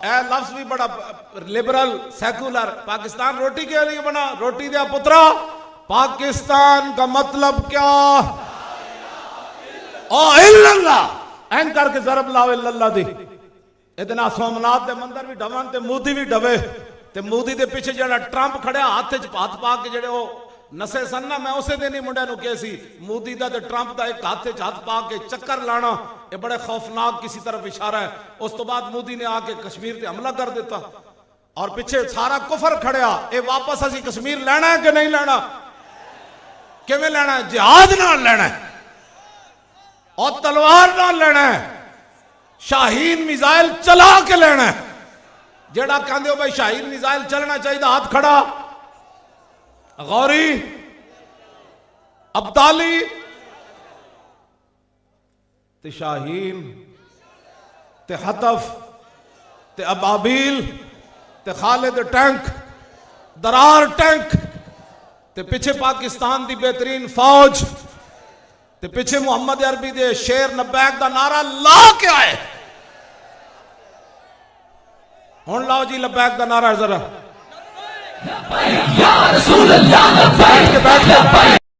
اے لفظ بھی بڑا لبرل سیکولر. پاکستان روٹی کے لیے بنا. روٹی دیا پترا, پاکستان کا مطلب کیا؟ اللہ این کر کے ضرب لاؤ اللہ دی. اتنا سومنات دے مندر بھی ڈھون تے مودی بھی ڈھوے تے مودی دے پیچھے جڑا ٹرمپ کھڑیا ہاتھ پا کے جڑے وہ نسے سن نا, میں اسے دینی منڈے نو کہے سی مودی دا تے ٹرمپ دا ایک ہاتھ پا کے چکر لانا یہ بڑے خوفناک کسی طرف اشارہ ہے. اس تو بعد مودی نے آ کے کشمیر تے حملہ کر دیتا اور پیچھے سارا کفر کھڑیا. اے واپس اسی کشمیر لینا ہے کہ نہیں لینا؟ کیویں لینا ہے؟ جہاد نال لینا ہے اور تلوار نال لینا ہے. شاہین میزائل چلا کے لینا ہے. جڑا کہندے ہو بھائی شاہین میزائل چلنا چاہیے ہاتھ کھڑا. غوری, ابدالی تے شاہین تے حطف تے ابابیل تے خالد ٹینک درار ٹینک تے پیچھے پاکستان دی بہترین فوج تے پیچھے محمد عربی دے شیر نبیک دا نعرہ لا کے آئے. ہون لاؤ جی لبیک دا نعرہ ذرا. یا رسول اللہ بیٹھ کے